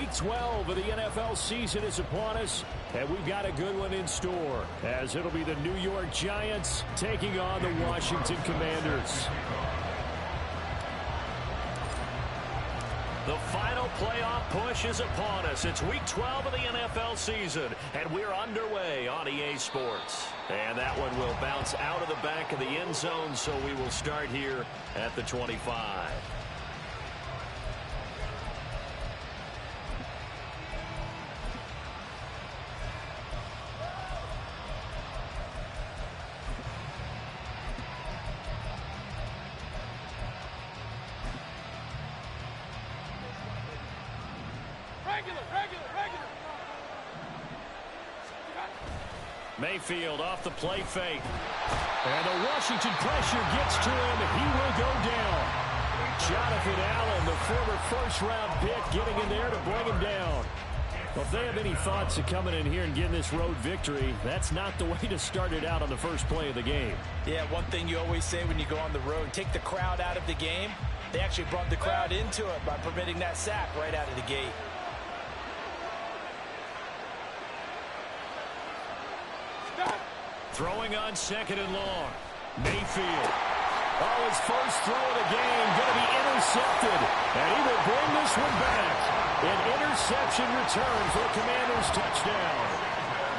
Week 12 of the NFL season is upon us, and we've got a good one in store, as it'll be the New York Giants taking on the Washington Commanders. The final playoff push is upon us. It's Week 12 of the NFL season, and we're underway on EA Sports. And that one will bounce out of the back of the end zone, so we will start here at the 25. Mayfield off the play fake. And the Washington pressure gets to him. He will go down. Jonathan Allen, the former first-round pick, getting in there to bring him down. Well, if they have any thoughts of coming in here and getting this road victory, that's not the way to start it out on the first play of the game. Yeah, one thing you always say when you go on the road, take the crowd out of the game. They actually brought the crowd into it by permitting that sack right out of the gate. Throwing on second and long. Mayfield. Oh, his first throw of the game going to be intercepted. And he will bring this one back. An interception return for the Commanders' touchdown.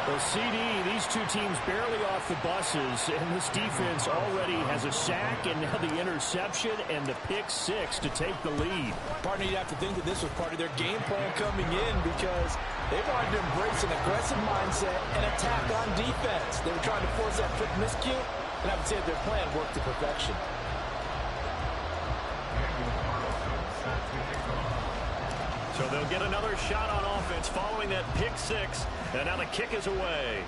Well, CD, these two teams barely off the buses, and this defense already has a sack and now the interception and the pick six to take the lead. Partner, you'd have to think that this was part of their game plan coming in because they wanted to embrace an aggressive mindset and attack on defense. They were trying to force that quick miscue, and I would say their plan worked to perfection. So they'll get another shot on offense following that pick six, and now the kick is away.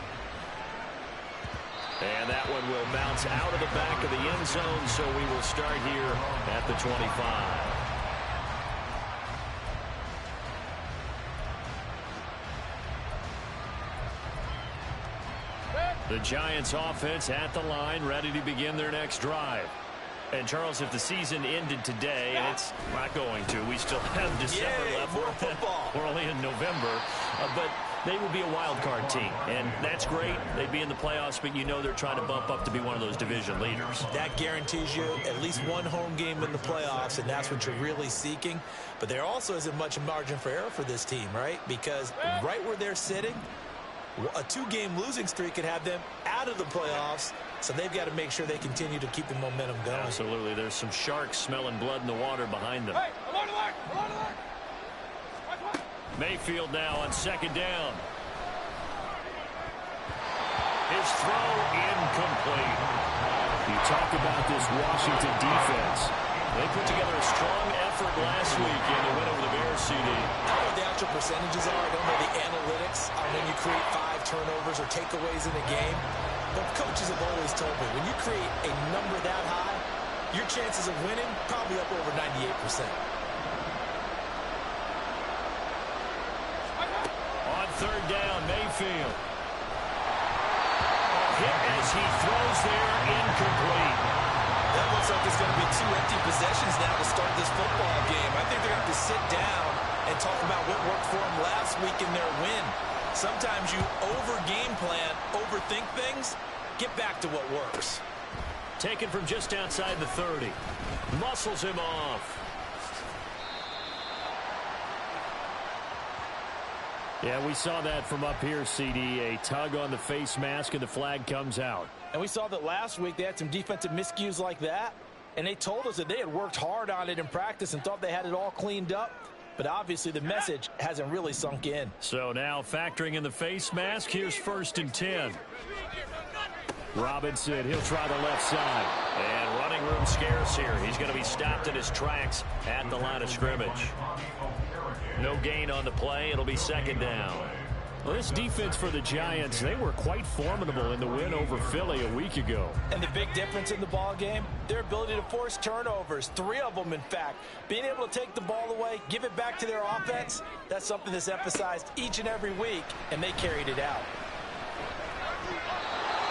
And that one will bounce out of the back of the end zone, so we will start here at the 25. The Giants offense at the line, ready to begin their next drive. And, Charles, if the season ended today, and it's not going to, we still have December left. We're only in November. But they would be a wild card team, and that's great. They'd be in the playoffs, but you know they're trying to bump up to be one of those division leaders. That guarantees you at least one home game in the playoffs, and that's what you're really seeking. But there also isn't much margin for error for this team, right? Because right where they're sitting, a two-game losing streak could have them out of the playoffs, so they've got to make sure they continue to keep the momentum going. Absolutely. There's some sharks smelling blood in the water behind them. Hey, I'm on the line. I'm on the line. Mayfield now on second down. His throw incomplete. You talk about this Washington defense. They put together a strong effort last week in the win over the Bears, CD. I don't know what the actual percentages are. I don't know the analytics on when you create 5 turnovers or takeaways in a game. But coaches have always told me, when you create a number that high, your chances of winning probably up over 98%. On third down, Mayfield. Hit as he throws there, incomplete. That looks like it's going to be 2 empty possessions now to start this football game. I think they're going to have to sit down and talk about what worked for them last week in their win. Sometimes you over-game plan, overthink things, get back to what works. Taken from just outside the 30. Muscles him off. Yeah, we saw that from up here, CD. A tug on the face mask, and the flag comes out. And we saw that last week they had some defensive miscues like that, and they told us that they had worked hard on it in practice and thought they had it all cleaned up. But obviously the message hasn't really sunk in. So now factoring in the face mask, here's 1st and 10. Robinson, he'll try the left side. And running room scarce here. He's going to be stopped in his tracks at the line of scrimmage. No gain on the play. It'll be second down. Well, this defense for the Giants, they were quite formidable in the win over Philly a week ago. And the big difference in the ball game, their ability to force turnovers, 3 of them in fact. Being able to take the ball away, give it back to their offense, that's something that's emphasized each and every week, and they carried it out.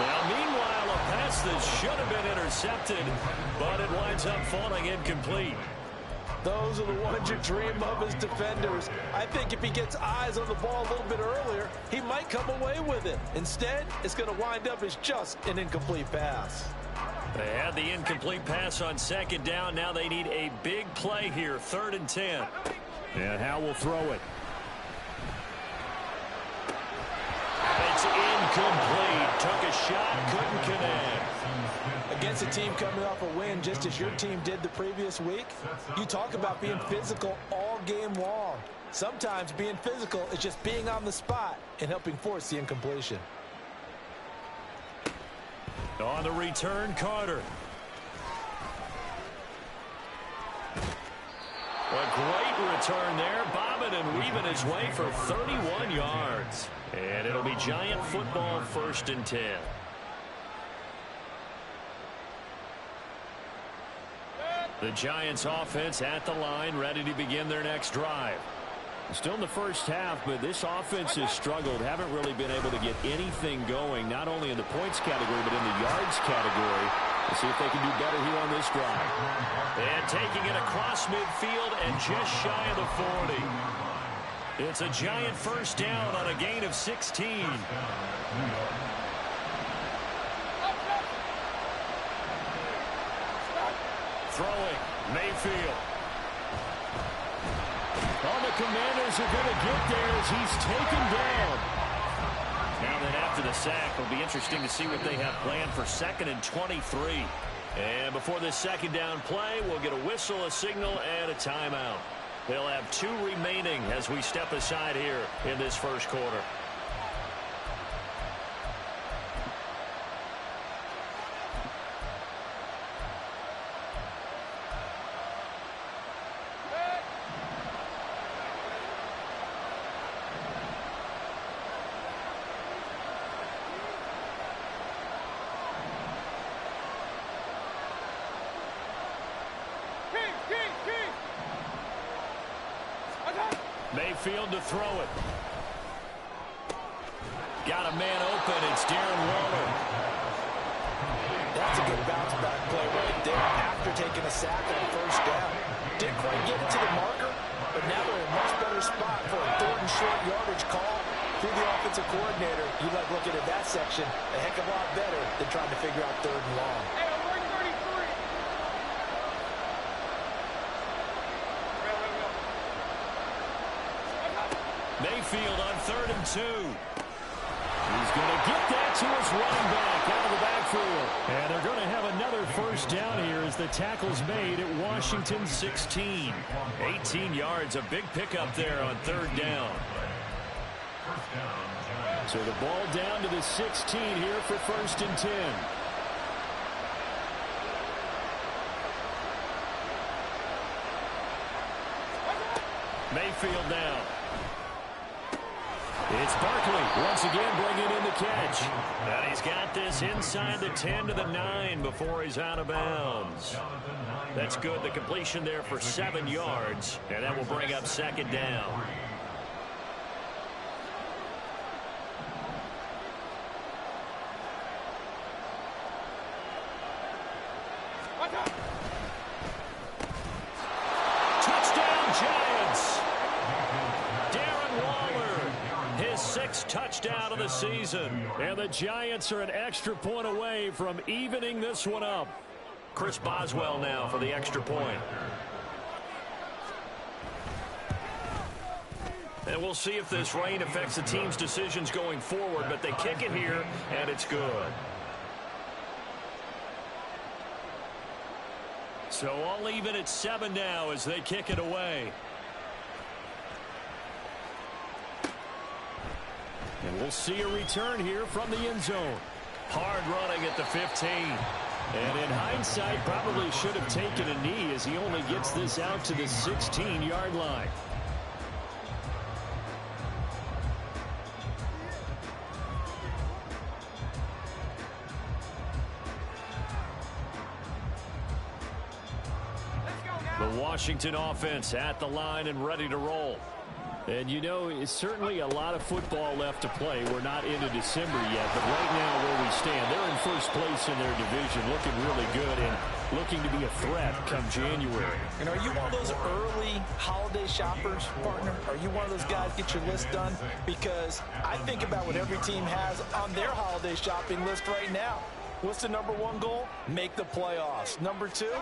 Now, meanwhile, a pass that should have been intercepted, but it winds up falling incomplete. Those are the ones you dream of as defenders. I think if he gets eyes on the ball a little bit earlier, he might come away with it. Instead, it's going to wind up as just an incomplete pass. They had the incomplete pass on second down. Now they need a big play here, 3rd and 10. And Howe will throw it. It's incomplete. Took a shot, couldn't connect. Against a team coming off a win just as your team did the previous week, you talk about being physical all game long. Sometimes being physical is just being on the spot and helping force the incompletion. On the return, Carter. A great return there, bobbing and weaving his way for 31 yards. And it'll be Giant football, 1st and 10. The Giants offense at the line, ready to begin their next drive. Still in the first half, but this offense has struggled. Haven't really been able to get anything going, not only in the points category, but in the yards category. Let's see if they can do better here on this drive. And taking it across midfield and just shy of the 40. It's a Giant first down on a gain of 16. Throwing, Mayfield. All the Commanders are going to get there as he's taken down. Now then, after the sack, it'll be interesting to see what they have planned for 2nd and 23. And before this 2nd down play, we'll get a whistle, a signal, and a timeout. They'll have 2 remaining as we step aside here in this first quarter. Mayfield to throw it. Got a man open. It's Darren Waller. That's a good bounce back play right there after taking a sack on 1st down. Didn't quite get it to the marker, but now they're in a much better spot for a 3rd and short yardage call through the offensive coordinator. You like looking at that section a heck of a lot better than trying to figure out 3rd and long. Mayfield on 3rd and 2. He's going to get that to his running back out of the backfield. And they're going to have another first down here as the tackle's made at Washington 16. 18 yards, a big pickup there on 3rd down. So the ball down to the 16 here for 1st and 10. Mayfield now. It's Barkley once again bringing in the catch. And he's got this inside the 10 to the 9 before he's out of bounds. That's good. The completion there for 7 yards. And that will bring up 2nd down. Touchdown of the season, and the Giants are an extra point away from evening this one up. Chris Boswell now for the extra point. And we'll see if this rain affects the team's decisions going forward, but they kick it here, and it's good. So all even at 7 now as they kick it away. And we'll see a return here from the end zone. Hard running at the 15. And in hindsight, probably should have taken a knee as he only gets this out to the 16-yard line. The Washington offense at the line and ready to roll. And, you know, it's certainly a lot of football left to play. We're not into December yet, but right now where we stand, they're in first place in their division, looking really good. And looking to be a threat come January. And are you one of those early holiday shoppers, partner? Are you one of those guys get your list done? Because I think about what every team has on their holiday shopping list right now. What's the number one goal? Make the playoffs. Number two,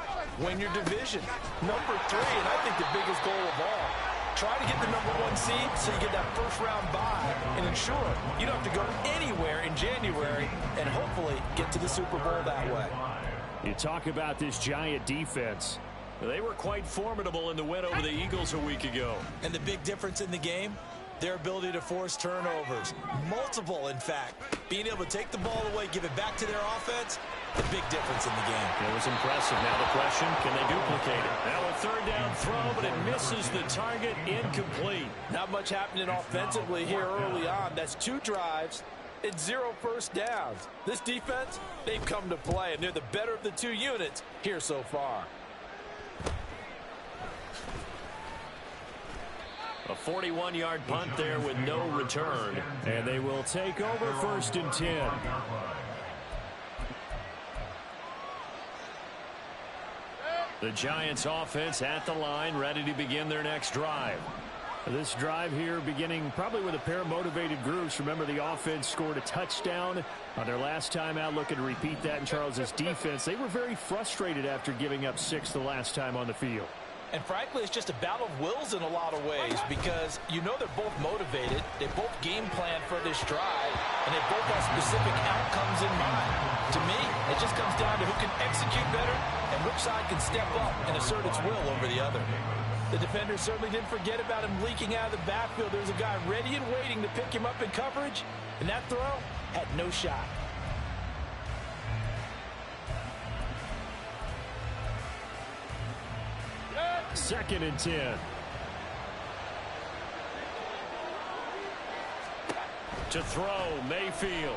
win your division. Number three, and I think the biggest goal of all, try to get the number one seed so you get that first round bye and ensure you don't have to go anywhere in January and hopefully get to the Super Bowl that way. You talk about this Giant defense. They were quite formidable in the win over the Eagles a week ago. And the big difference in the game? Their ability to force turnovers. Multiple, in fact. Being able to take the ball away, give it back to their offense, the big difference in the game. It was impressive. Now the question, can they duplicate it? Now a third down throw, but it misses the target, incomplete. Not much happening offensively here early on. That's 2 drives and 0 first downs. This defense, they've come to play, and they're the better of the 2 units here so far. A 41-yard punt there with no return. And they will take over 1st and 10. The Giants offense at the line, ready to begin their next drive. This drive here beginning probably with a pair of motivated groups. Remember, the offense scored a touchdown on their last time out. Looking to repeat that in Charles's defense. They were very frustrated after giving up 6 the last time on the field. And frankly, it's just a battle of wills in a lot of ways because you know they're both motivated. They both game plan for this drive, and they both have specific outcomes in mind. To me, it just comes down to who can execute better and which side can step up and assert its will over the other. The defender certainly didn't forget about him leaking out of the backfield. There was a guy ready and waiting to pick him up in coverage, and that throw had no shot. Second and 10. To throw, Mayfield.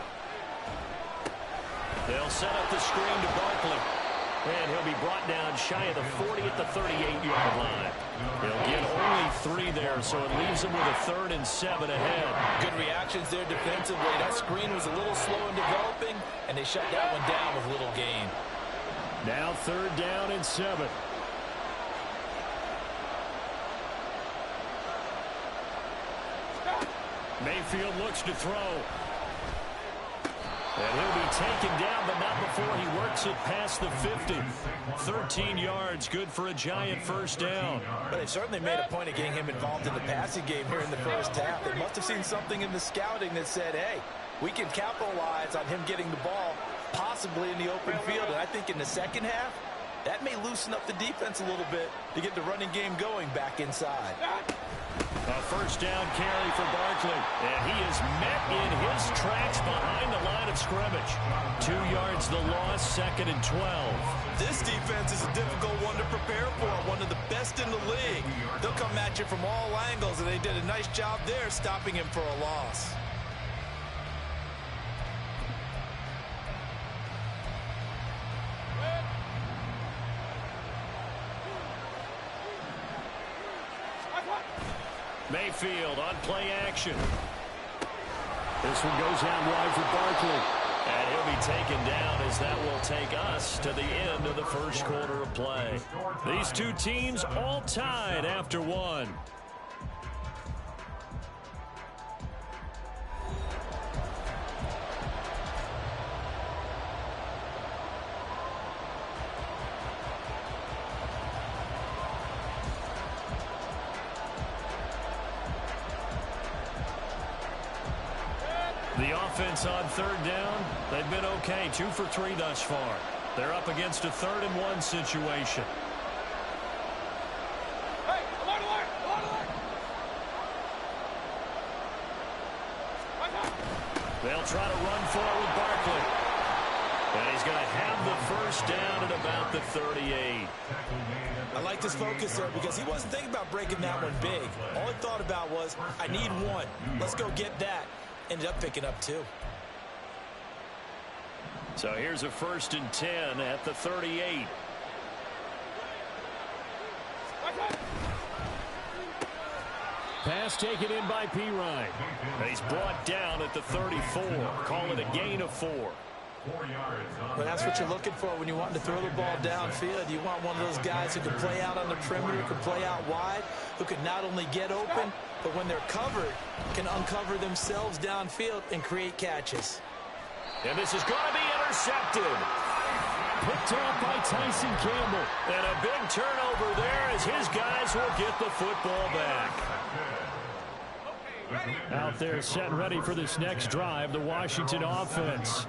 They'll set up the screen to Barkley. And he'll be brought down shy of the 40 at the 38-yard line. They'll get only 3 there, so it leaves them with a 3rd and 7 ahead. Good reactions there defensively. That screen was a little slow in developing, and they shut that one down with little gain. Now 3rd down and 7. Mayfield looks to throw. And he'll be taken down, but not before he works it past the 50. 13 yards, good for a Giant first down. But they certainly made a point of getting him involved in the passing game here in the first half. They must have seen something in the scouting that said, hey, we can capitalize on him getting the ball possibly in the open field. And I think in the second half, that may loosen up the defense a little bit to get the running game going back inside. A first down carry for Barkley. And he is met in his tracks behind the line of scrimmage. 2 yards the loss, 2nd and 12. This defense is a difficult one to prepare for, one of the best in the league. They'll come at you from all angles, and they did a nice job there stopping him for a loss. Mayfield on play action. This one goes out wide for Barkley. And he'll be taken down as that will take us to the end of the first quarter of play. These two teams all tied after 1. The offense on 3rd down, they've been okay. 2 for 3 thus far. They're up against a 3rd and 1 situation. Hey, alert, alert, alert, alert. They'll try to run forward Barkley. And he's going to have the first down at about the 38. I like this focus there because he wasn't thinking about breaking that one big. All he thought about was, I need 1. Let's go get that. Ended up picking up 2. So here's a 1st and 10 at the 38. Pass taken in by Pirine. He's brought down at the 34. Call it a gain of 4. Well, that's what you're looking for when you want to throw the ball downfield. You want one of those guys who can play out on the perimeter, can play out wide, who can not only get open, but when they're covered, can uncover themselves downfield and create catches. And this is going to be intercepted. Picked off by Tyson Campbell. And a big turnover there as his guys will get the football back. Out there set and ready for this next drive, the Washington offense.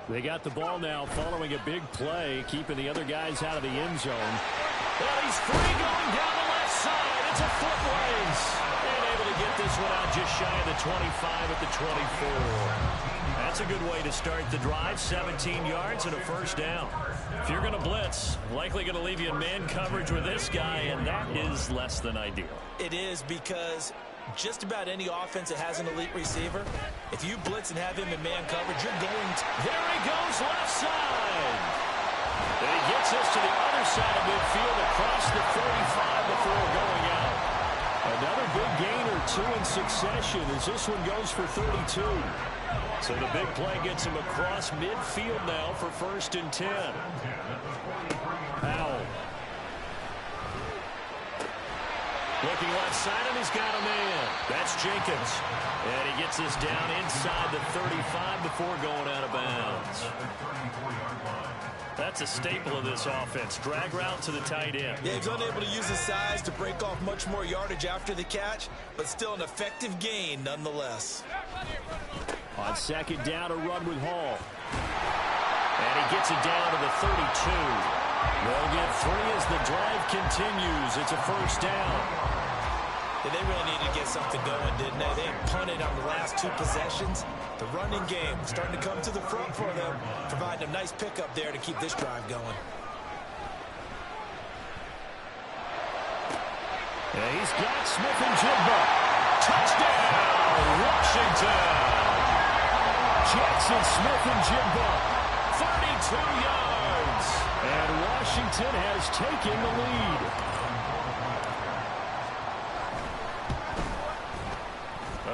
They got the ball now following a big play, keeping the other guys out of the end zone. Well, he's free going down the left side. It's a foot race. And able to get this one out just shy of the 25 at the 24. That's a good way to start the drive. 17 yards and a first down. If you're going to blitz, likely going to leave you in man coverage with this guy, and that is less than ideal. It is, because just about any offense that has an elite receiver, if you blitz and have him in man coverage, you're going to... There he goes, left side. And he gets us to the other side of midfield across the 35 before going out. Another big gain or two in succession as this one goes for 32. So the big play gets him across midfield now for 1st and 10. Powell. Looking left side, and he's got a man. That's Jenkins. And he gets this down inside the 35 before going out of bounds. That's a staple of this offense. Drag route to the tight end. Yeah, he's unable to use his size to break off much more yardage after the catch, but still an effective gain nonetheless. On 2nd down, a run with Hall. And he gets it down to the 32. They'll get 3 as the drive continues. It's a first down. Yeah, they really needed to get something going, didn't they? They punted on the last 2 possessions. The running game starting to come to the front for them, providing a nice pickup there to keep this drive going. Yeah, he's got Smith and Jigba. Touchdown, Washington. Jackson Smith-Njigba, 32 yards. And Washington has taken the lead.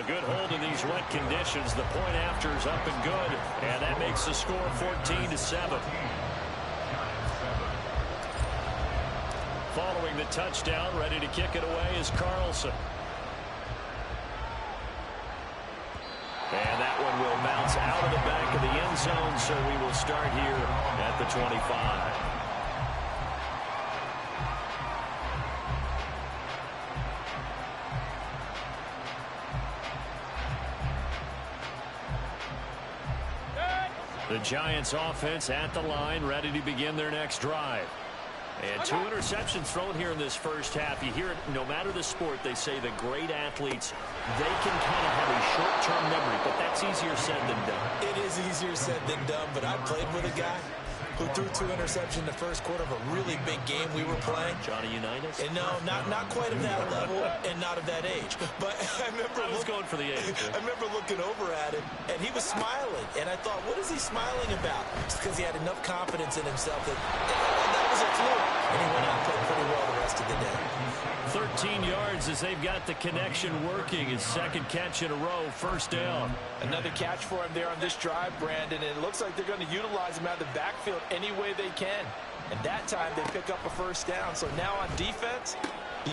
A good hold in these wet conditions. The point after is up and good. And that makes the score 14-7. Following the touchdown, ready to kick it away is Carlson. And that one will bounce out of the back of the end zone, so we will start here at the 25. The Giants offense at the line, ready to begin their next drive. And 2 interceptions thrown here in this first half. You hear it, no matter the sport, they say the great athletes, they can kind of have a short-term memory, but that's easier said than done. It is easier said than done, but I played with a guy who threw 2 interceptions in the first quarter of a really big game we were playing. Johnny Unitas? And no, not quite of that level and not of that age. But I remember going for the age. I remember looking over at him, and he was smiling. And I thought, what is he smiling about? Just because he had enough confidence in himself that was a fluke. And he went out and played pretty well the rest of the day. 13 yards as they've got the connection working. His 2nd catch in a row, first down. Another catch for him there on this drive, Brandon, and it looks like they're going to utilize him out of the backfield any way they can. And that time they pick up a first down. So now on defense,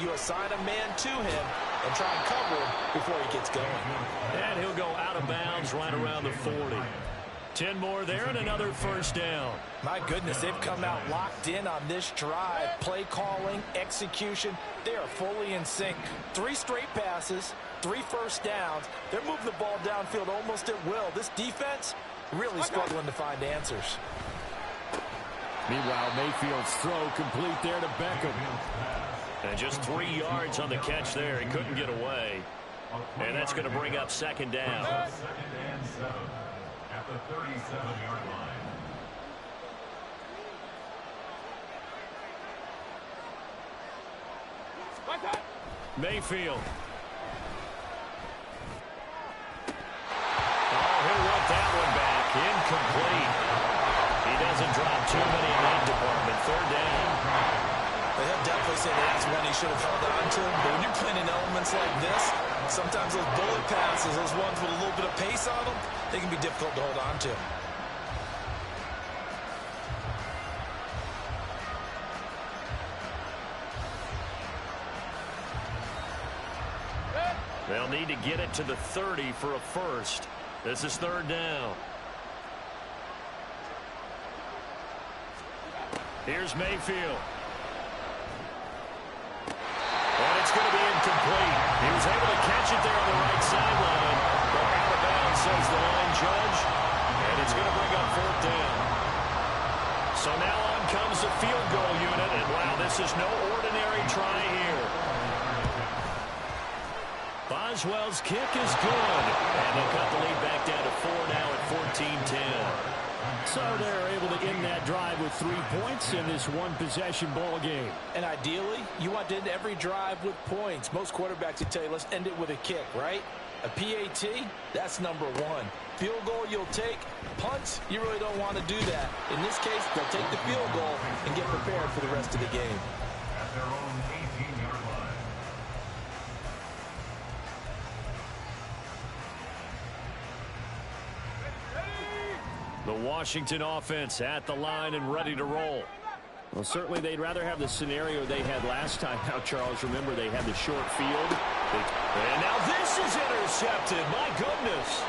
you assign a man to him and try and cover him before he gets going. And he'll go out of bounds right around the 40. 10 more there and another first down. My goodness, they've come out locked in on this drive. Play calling, execution, they are fully in sync. 3 straight passes, 3 first downs. They're moving the ball downfield almost at will. This defense really struggling to find answers. Meanwhile, Mayfield's throw complete there to Beckham. And just 3 yards on the catch there. He couldn't get away. And that's going to bring up 2nd down. At the 37-yard line. Mayfield. Oh, he'll want that one back. Incomplete. He doesn't drop too many in that department. 3rd down. He'll definitely say that's one he should have held on to. But when you're playing in elements like this, sometimes those bullet passes, those ones with a little bit of pace on them, they can be difficult to hold on to. They'll need to get it to the 30 for a first. This is third down. Here's Mayfield. And it's going to be incomplete. He was able to catch it there on the right sideline. But out of bounds, says the line judge. And it's going to bring up fourth down. So now on comes the field goal unit. And wow, this is no ordinary try here. Boswell's kick is good. And they'll cut the lead back down to 4 now at 14-10. So they're able to end that drive with 3 points in this one-possession ball game. And ideally, you want to end every drive with points. Most quarterbacks would tell you, let's end it with a kick, right? A PAT, that's number one. Field goal you'll take. Punts, you really don't want to do that. In this case, they'll take the field goal and get prepared for the rest of the game. At their own 18-yard line. The Washington offense at the line and ready to roll. Well, certainly they'd rather have the scenario they had last time. Now, Charles, remember they had the short field. And now this is intercepted. My goodness.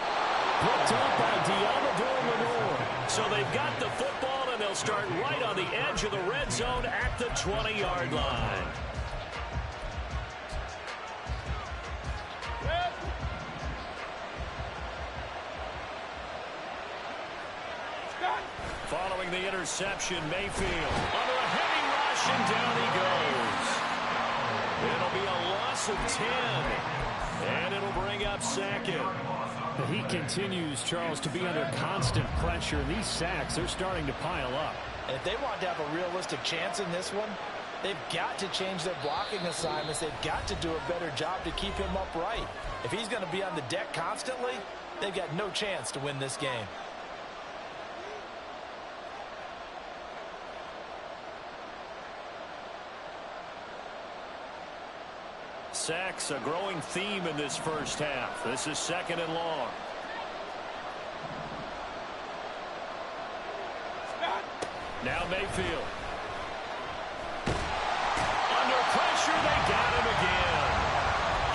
Picked up by Deommodore Lenoir. So they've got the football, and they'll start right on the edge of the red zone at the 20-yard line. Following the interception, Mayfield under a heavy rush, and down he goes. It'll be a loss of 10, and it'll bring up second. He continues, Charles, to be under constant pressure. And these sacks, they're starting to pile up. And if they want to have a realistic chance in this one, they've got to change their blocking assignments. They've got to do a better job to keep him upright. If he's going to be on the deck constantly, they've got no chance to win this game. Sacks, a growing theme in this first half. This is second and long. Now Mayfield. Under pressure, they got him again.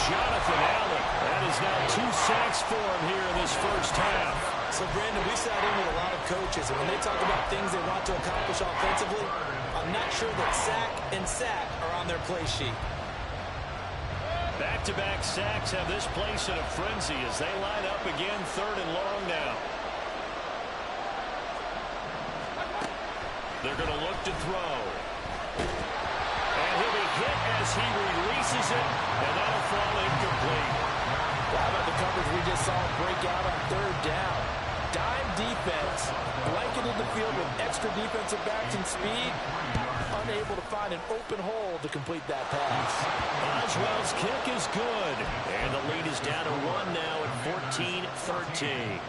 Jonathan Allen. That is now 2 sacks for him here in this first half. So, Brandon, we sat in with a lot of coaches, and when they talk about things they want to accomplish offensively, I'm not sure that sack and sack are on their play sheet. Back-to-back sacks have this place in a frenzy as they line up again, third and long now. They're going to look to throw. And he'll be hit as he releases it, and that'll fall incomplete. How about the coverage we just saw break out on third down? Dime defense, blanketed the field with extra defensive backs and speed, unable to find an open hole to complete that pass. Boswell's kick is good, and the lead is down to 1 now at 14-13.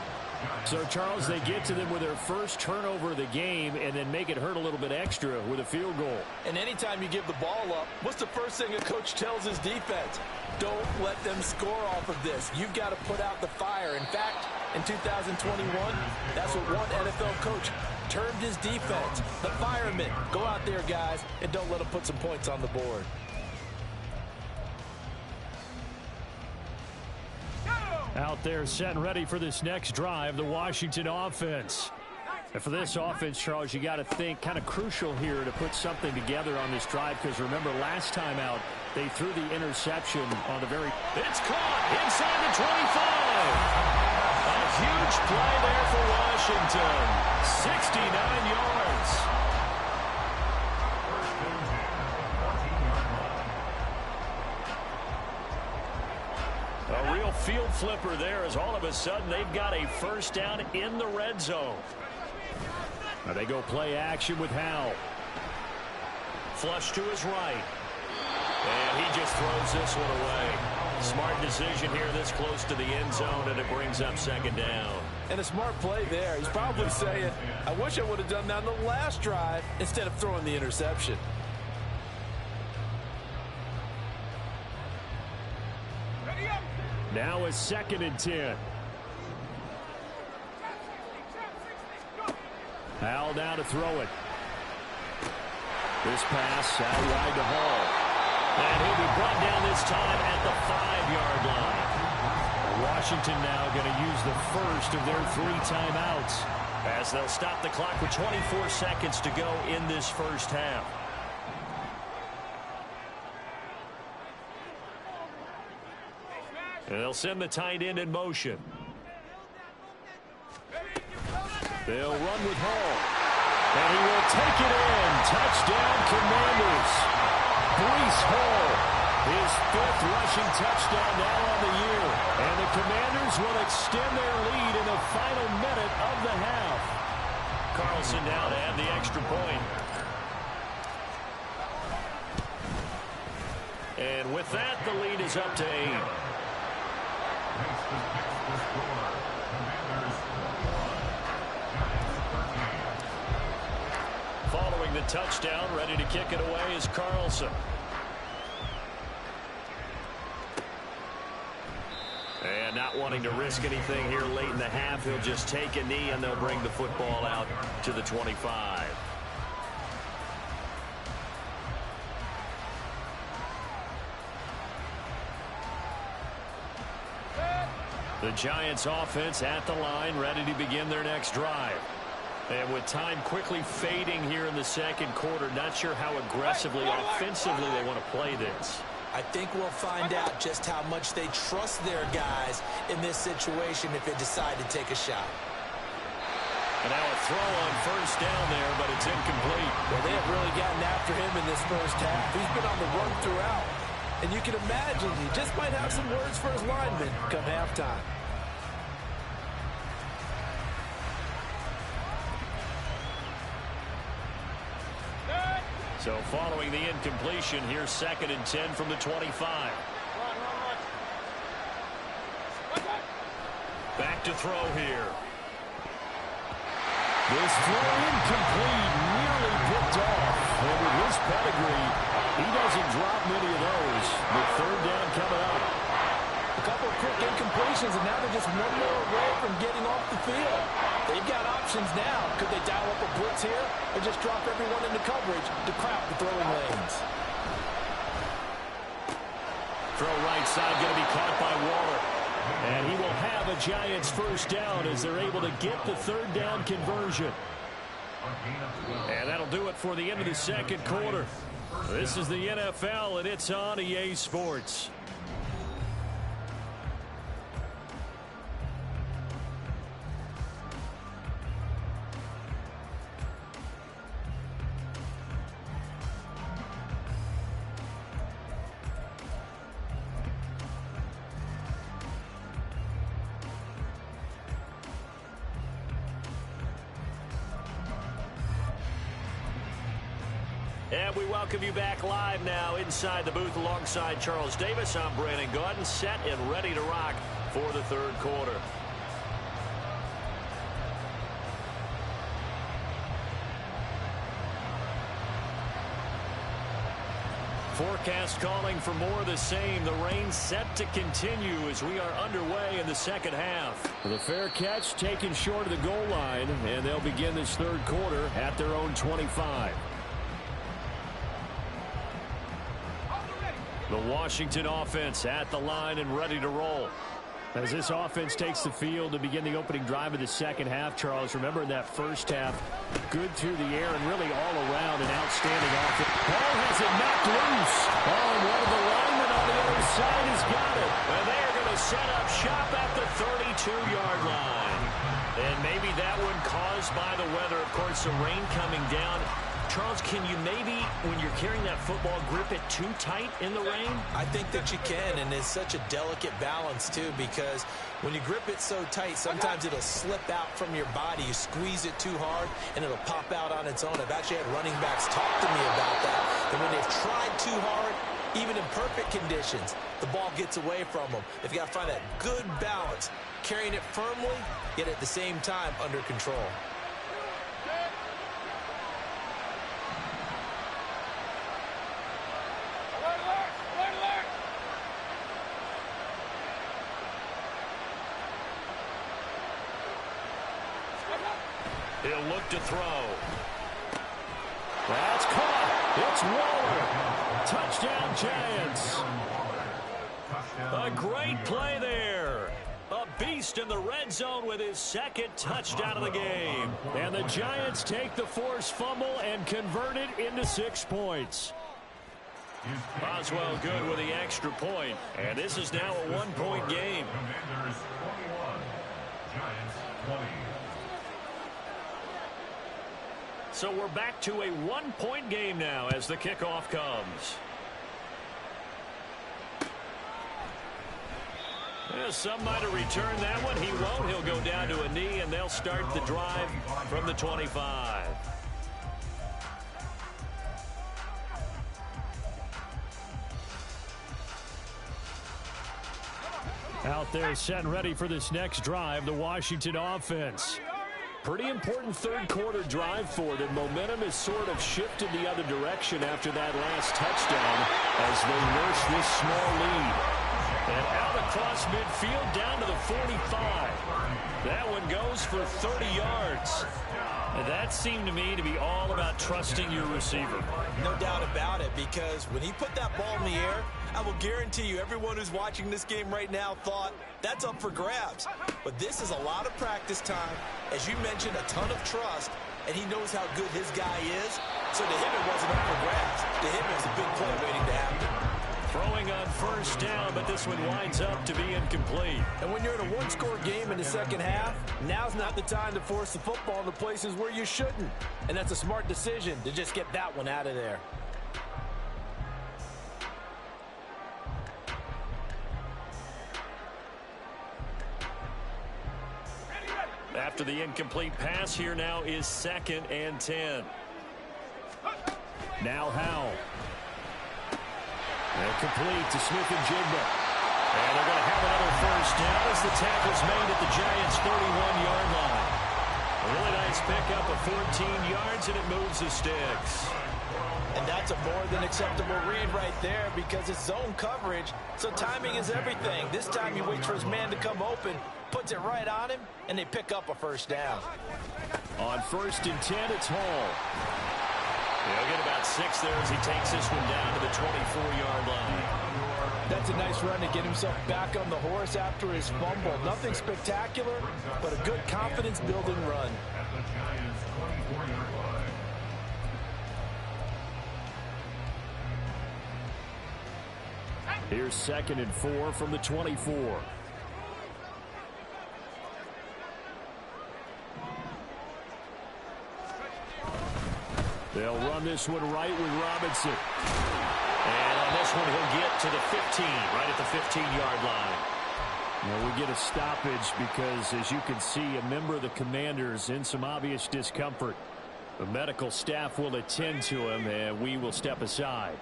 So, Charles, they get to them with their first turnover of the game and then make it hurt a little bit extra with a field goal. And anytime you give the ball up, what's the first thing a coach tells his defense? Don't let them score off of this. You've got to put out the fire. In fact, in 2021, that's what one NFL coach termed his defense. The firemen. Go out there, guys, and don't let them put some points on the board. Out there set and ready for this next drive, the Washington offense. And for this offense, Charles, you got to think kind of crucial here to put something together on this drive, because remember last time out, they threw the interception on the very... It's caught inside the 25. A huge play there for Washington. 69 yards. A real field flipper there, as all of a sudden they've got a first down in the red zone. Now they go play action with Howell. Flush to his right. And he just throws this one away. Smart decision here this close to the end zone, and it brings up second down. And a smart play there. He's probably saying, I wish I would have done that on the last drive instead of throwing the interception. Now a 2nd and 10. Howell now to throw it. This pass out wide to Hall. And he'll be brought down this time at the 5-yard line. Washington now going to use the first of their 3 timeouts, as they'll stop the clock with 24 seconds to go in this first half. And they'll send the tight end in motion. They'll run with Hall. And he will take it in. Touchdown, Commanders. Breece Hall, his 5th rushing touchdown now on the year. And the Commanders will extend their lead in the final minute of the half. Carlson now to add the extra point. And with that, the lead is up to 8. Following the touchdown, ready to kick it away is Carlson. And not wanting to risk anything here late in the half, he'll just take a knee and they'll bring the football out to the 25. The Giants offense at the line, ready to begin their next drive. And with time quickly fading here in the second quarter, not sure how aggressively, offensively they want to play this. I think we'll find out just how much they trust their guys in this situation if they decide to take a shot. And now a throw on first down there, but it's incomplete. Well, they have really gotten after him in this first half. He's been on the run throughout. And you can imagine he just might have some words for his linemen come halftime. So following the incompletion, here's 2nd and 10 from the 25. Back to throw here. This throw incomplete, nearly picked off. And with his pedigree, he doesn't drop many of those. The 3rd down coming up. A couple of quick incompletions, and now they're just one more away from getting off the field. They've got options now. Could they dial up a blitz here or just drop everyone into coverage to crowd the throwing lanes? Throw right side, going to be caught by Waller. And he will have a Giants first down as they're able to get the 3rd down conversion. And that'll do it for the end of the second quarter. This is the NFL, and it's on EA Sports. And we welcome you back live now inside the booth alongside Charles Davis. I'm Brandon Gaudin, set and ready to rock for the 3rd quarter. Forecast calling for more of the same. The rain set to continue as we are underway in the second half. The fair catch taken short of the goal line, and they'll begin this 3rd quarter at their own 25. The Washington offense at the line and ready to roll. As this offense takes the field to begin the opening drive of the second half, Charles, remember in that first half, good through the air and really all around an outstanding offense. Ball has it knocked loose. Oh, and one of the linemen on the other side has got it. And they are going to set up shop at the 32-yard line. And maybe that one caused by the weather. Of course, the rain coming down. Charles, can you maybe, when you're carrying that football, grip it too tight in the rain? I think that you can, and it's such a delicate balance, too, because when you grip it so tight, sometimes it'll slip out from your body. You squeeze it too hard, and it'll pop out on its own. I've actually had running backs talk to me about that, and when they've tried too hard, even in perfect conditions, the ball gets away from them. They've got to find that good balance, carrying it firmly, yet at the same time under control. He'll look to throw. That's caught. It's Waller. Touchdown, Giants. A great play there. A beast in the red zone with his second touchdown of the game. And the Giants take the forced fumble and convert it into 6 points. Boswell good with the extra point. And this is now a 1-point game. Commanders 21, Giants 20. So we're back to a 1-point game now as the kickoff comes. Yeah, some might have returned that one. He won't. He'll go down to a knee, and they'll start the drive from the 25. Out there set and ready for this next drive, the Washington offense. Pretty important third-quarter drive for them. Momentum has sort of shifted the other direction after that last touchdown as they nurse this small lead. And out across midfield down to the 45. That one goes for 30 yards. And that seemed to me to be all about trusting your receiver. No doubt about it, because when he put that ball in the air, I will guarantee you everyone who's watching this game right now thought that's up for grabs. But this is a lot of practice time. As you mentioned, a ton of trust, and he knows how good his guy is. So to him, it wasn't up for grabs. To him, it was a big play waiting to happen. Throwing on first down, but this one winds up to be incomplete. And when you're in a one-score game in the second half, now's not the time to force the football in the places where you shouldn't. And that's a smart decision to just get that one out of there. After the incomplete pass, here now is 2nd and 10. Now Howell. And complete to Smith-Njigba. And they're going to have another first down as the tackle's made at the Giants' 31-yard line. A really nice pickup of 14 yards, and it moves the sticks. And that's a more than acceptable read right there because it's zone coverage, so timing is everything. This time he waits for his man to come open, puts it right on him, and they pick up a first down. On 1st and 10, it's Hall. He'll get about 6 there as he takes this one down to the 24-yard line. That's a nice run to get himself back on the horse after his fumble. Nothing spectacular, but a good confidence-building run. At the Giants 24-yard line. Here's 2nd and 4 from the 24. They'll run this one right with Robinson. And on this one, he'll get to the 15, right at the 15-yard line. Now we get a stoppage because, as you can see, a member of the Commanders in some obvious discomfort. The medical staff will attend to him, and we will step aside.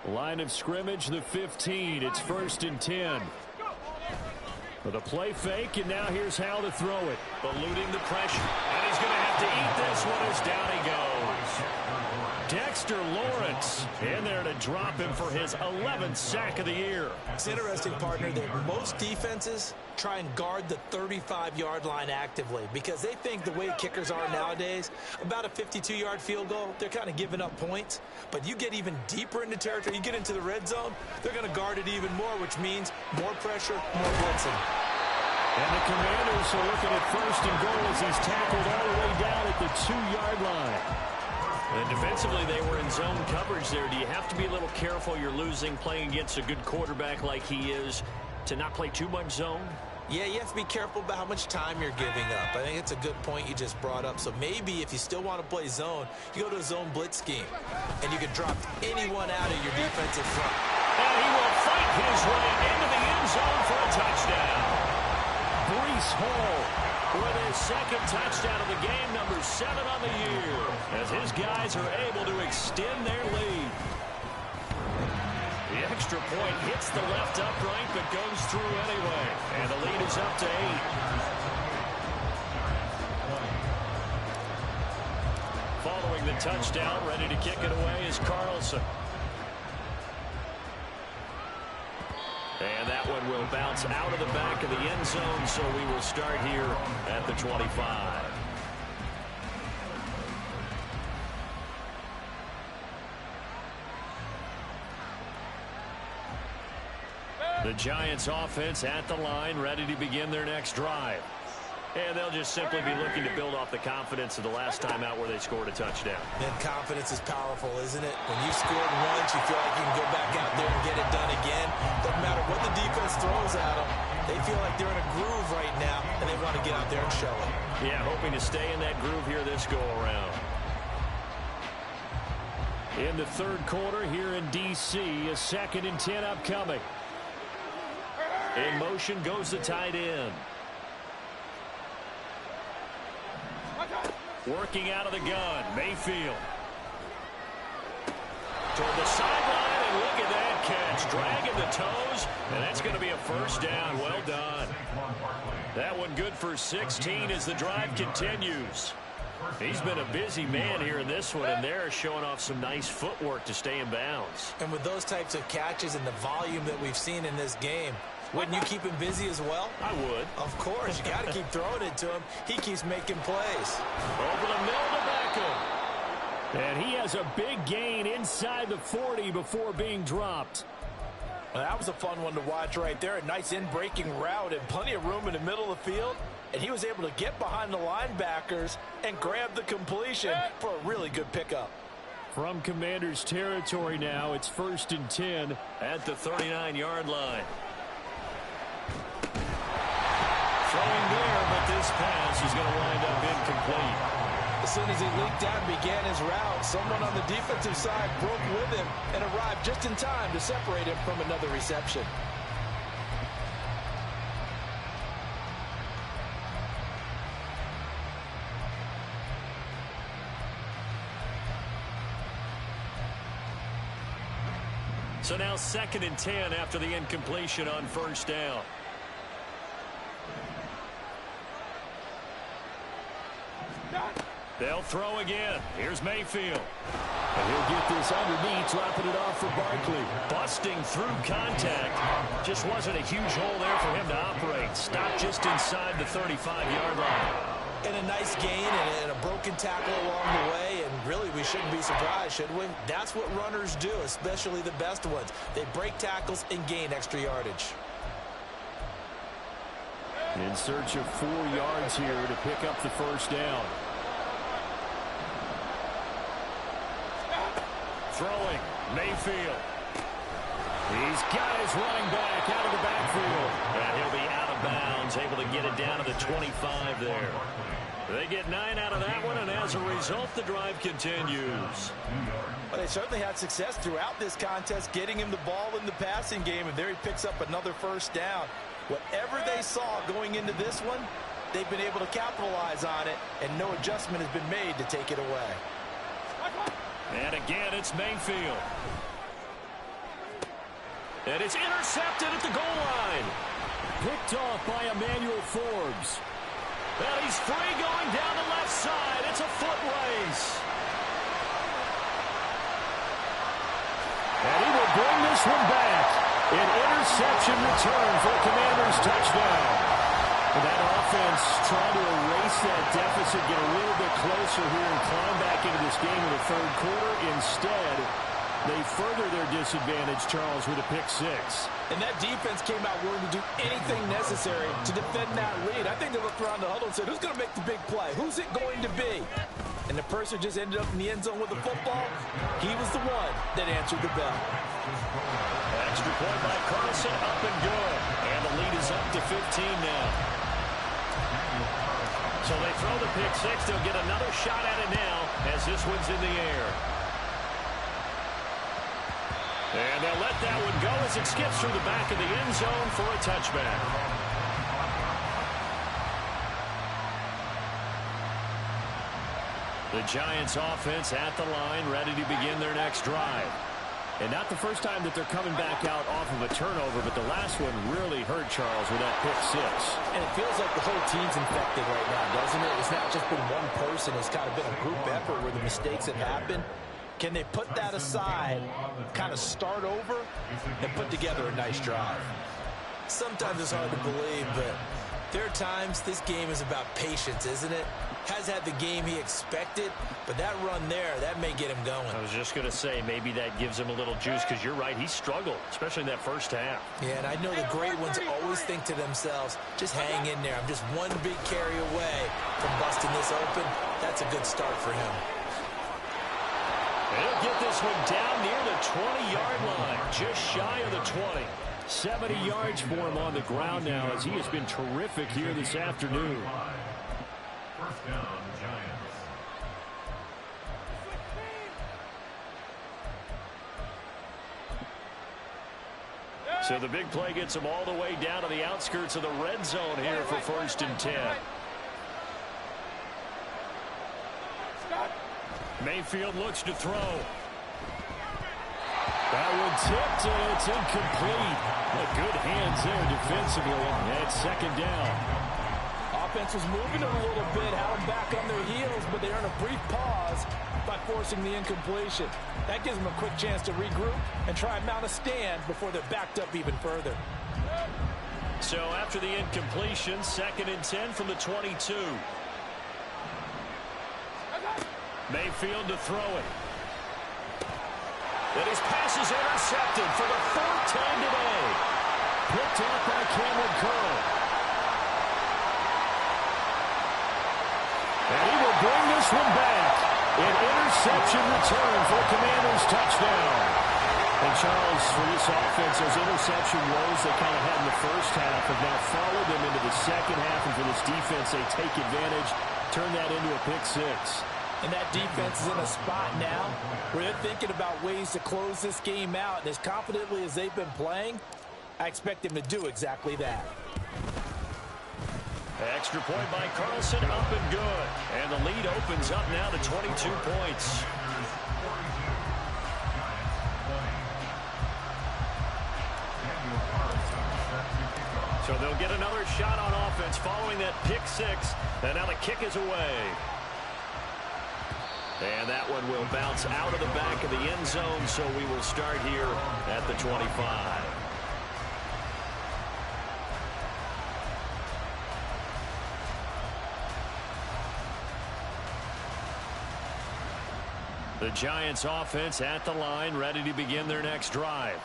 Line of scrimmage, the 15. It's 1st and 10. With a play fake, and now here's how to throw it. Eluding the pressure. And he's going to have to eat this one as down he goes. Dexter Lawrence in there to drop him for his 11th sack of the year. It's interesting, partner, that most defenses try and guard the 35-yard line actively because they think the way kickers are nowadays, about a 52-yard field goal, they're kind of giving up points. But you get even deeper into territory, you get into the red zone, they're going to guard it even more, which means more pressure, more blitzing. And the Commanders are looking at 1st and goal as he's tackled all the way down at the 2-yard line. And defensively, they were in zone coverage there. Do you have to be a little careful? You're losing, playing against a good quarterback like he is, to not play too much zone? Yeah, you have to be careful about how much time you're giving up. I think it's a good point you just brought up. So maybe if you still want to play zone, you go to a zone blitz scheme, and you can drop anyone out of your defensive front. And he will fight his way into the end zone for a touchdown. Breece Hall with his 2nd touchdown of the game, number 7 on the year, as his guys are able to extend their lead. The extra point hits the left upright, but goes through anyway. And the lead is up to 8. Following the touchdown, ready to kick it away is Carlson. And that one will bounce out of the back of the end zone, so we will start here at the 25. The Giants offense at the line, ready to begin their next drive. And they'll just simply be looking to build off the confidence of the last time out where they scored a touchdown. And confidence is powerful, isn't it? When you scored once, you feel like you can go back out there and get it done again. Doesn't matter what the defense throws at them. They feel like they're in a groove right now, and they want to get out there and show it. Yeah, hoping to stay in that groove here this go-around. In the third quarter here in D.C., a 2nd and 10 upcoming. In motion goes the tight end. Working out of the gun, Mayfield. Toward the sideline, and look at that catch. Dragging the toes, and that's going to be a first down. Well done. That one good for 16 as the drive continues. He's been a busy man here in this one, and they're showing off some nice footwork to stay in bounds. And with those types of catches and the volume that we've seen in this game, wouldn't you keep him busy as well? I would. Of course. You got to keep throwing it to him. He keeps making plays. Over the middle to Beckham. And he has a big gain inside the 40 before being dropped. Well, that was a fun one to watch right there. A nice in-breaking route and plenty of room in the middle of the field. And he was able to get behind the linebackers and grab the completion for a really good pickup. From Commanders territory now, it's 1st and 10 at the 39-yard line. Throwing there, but this pass is going to wind up incomplete. As soon as he leaked out and began his route, someone on the defensive side broke with him and arrived just in time to separate him from another reception. So now 2nd and 10 after the incompletion on first down. They'll throw again. Here's Mayfield. And he'll get this underneath, dropping it off for Barkley. Busting through contact. Just wasn't a huge hole there for him to operate. Stopped just inside the 35-yard line. And a nice gain and a broken tackle along the way, and really we shouldn't be surprised, should we? That's what runners do, especially the best ones. They break tackles and gain extra yardage. In search of 4 yards here to pick up the first down. Throwing, Mayfield. He's got his running back out of the backfield. And he'll be out of bounds, able to get it down to the 25 there. They get 9 out of that one, and as a result, the drive continues. Well, they certainly had success throughout this contest, getting him the ball in the passing game, and there he picks up another first down. Whatever they saw going into this one, they've been able to capitalize on it, and no adjustment has been made to take it away. And again, it's Mayfield. And it's intercepted at the goal line. Picked off by Emmanuel Forbes. And he's free going down the left side. It's a foot race. And he will bring this one back. An interception return for a Commanders touchdown. And that offense trying to erase that deficit, get a little bit closer here and climb back into this game in the third quarter. Instead, they further their disadvantage, Charles, with a pick 6. And that defense came out willing to do anything necessary to defend that lead. I think they looked around the huddle and said, who's going to make the big play? Who's it going to be? And the person just ended up in the end zone with the football. He was the one that answered the bell. Extra point by Carlson, up and good. And the lead is up to 15 now. So they throw the pick 6. They'll get another shot at it now as this one's in the air. And they'll let that one go as it skips through the back of the end zone for a touchback. The Giants offense at the line, ready to begin their next drive. And not the first time that they're coming back out off of a turnover, but the last one really hurt Charles with that pick 6. And it feels like the whole team's infected right now, doesn't it? It's not just been one person. It's kind of been a group effort where the mistakes have happened. Can they put that aside, kind of start over, and put together a nice drive? Sometimes it's hard to believe, but There are times this game is about patience, isn't it? Has had the game he expected, but that run there, that may get him going. I was just going to say, maybe that gives him a little juice, because you're right, he struggled, especially in that first half. Yeah, and I know the great ones always think to themselves, just hang in there. I'm just one big carry away from busting this open. That's a good start for him. And he'll get this one down near the 20-yard line, just shy of the 20. 70 yards for him on the ground now, as he has been terrific here this afternoon. First down, Giants. So the big play gets him all the way down to the outskirts of the red zone here for 1st and 10. Mayfield looks to throw. That one tipped, and it's incomplete. But good hands there defensively. And it's 2nd down. Offense was moving them a little bit, had them back on their heels, but they earned a brief pause by forcing the incompletion. That gives them a quick chance to regroup and try and mount a stand before they're backed up even further. So after the incompletion, 2nd and 10 from the 22. Mayfield to throw it. And his pass is intercepted for the 4th time today. Picked off by Cameron Curl. And he will bring this one back. An interception return for the Commanders' touchdown. And Charles, for this offense, those interception woes they kind of had in the first half have now followed them into the second half. And for this defense, they take advantage, turn that into a pick 6. And that defense is in a spot now where they're thinking about ways to close this game out. And as confidently as they've been playing, I expect them to do exactly that. Extra point by Carlson, up and good. And the lead opens up now to 22 points. So they'll get another shot on offense following that pick 6. And now the kick is away. And that one will bounce out of the back of the end zone, so we will start here at the 25. The Giants offense at the line, ready to begin their next drive.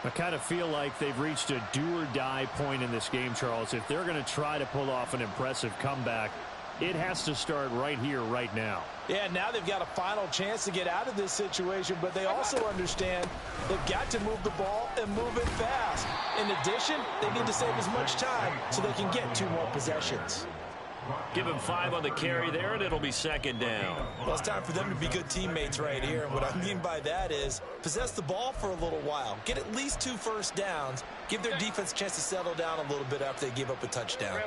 I kind of feel like they've reached a do-or-die point in this game, Charles. If they're going to try to pull off an impressive comeback, it has to start right here, right now. Yeah, now they've got a final chance to get out of this situation, but they also understand they've got to move the ball and move it fast. In addition, they need to save as much time so they can get 2 more possessions. Give him 5 on the carry there, and it'll be 2nd down. Well, it's time for them to be good teammates right here. And what I mean by that is possess the ball for a little while. Get at least 2 first downs. Give their defense a chance to settle down a little bit after they give up a touchdown.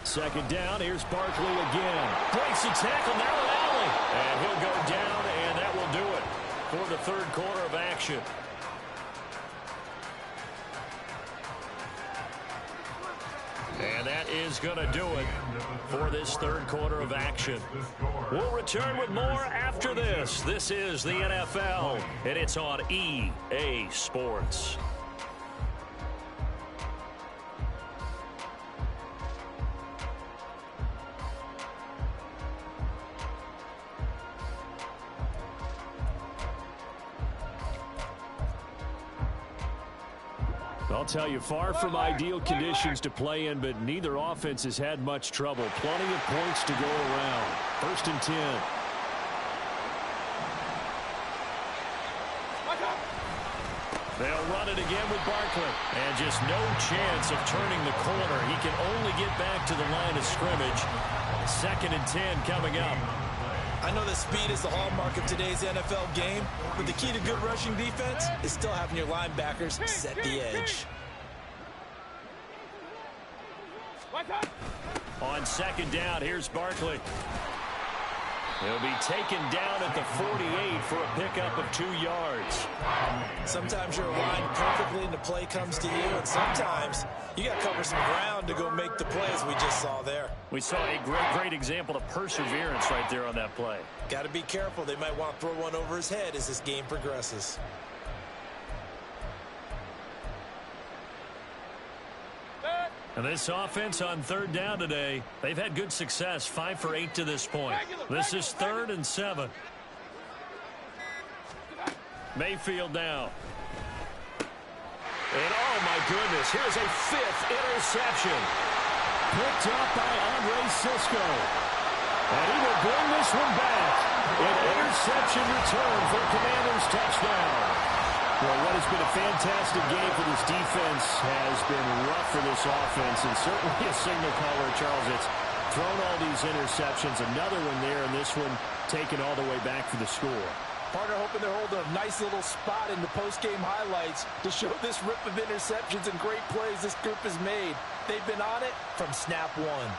2nd down, here's Barkley again. Breaks the tackle, now an alley. And he'll go down, and that will do it for the 3rd quarter of action. And that is going to do it for this 3rd quarter of action. We'll return with more after this. This is the NFL, and it's on EA Sports. I'll tell you, far from ideal conditions to play in, but neither offense has had much trouble. Plenty of points to go around. 1st and 10. They'll run it again with Barkley. And just no chance of turning the corner. He can only get back to the line of scrimmage. 2nd and 10 coming up. I know that speed is the hallmark of today's NFL game, but the key to good rushing defense is still having your linebackers set the edge. On 2nd down, here's Barkley. He'll be taken down at the 48 for a pickup of 2 yards. Sometimes you're aligned perfectly and the play comes to you, and sometimes you got to cover some ground to go make the plays we just saw there. We saw a great example of perseverance right there on that play. Got to be careful. They might want to throw one over his head as this game progresses. And this offense on third down today, they've had good success, 5 for 8 to this point. This is 3rd and 7. Mayfield now. And oh my goodness, here's a 5th interception. Picked up by Andre Cisco. And he will bring this one back. An interception return for Commanders touchdown. Well, what has been a fantastic game for this defense has been rough for this offense, and certainly a signal caller, Charles. It's thrown all these interceptions. Another one there, and this one taken all the way back for the score. Partner hoping they're holding a nice little spot in the post-game highlights to show this rip of interceptions and great plays this group has made. They've been on it from snap one.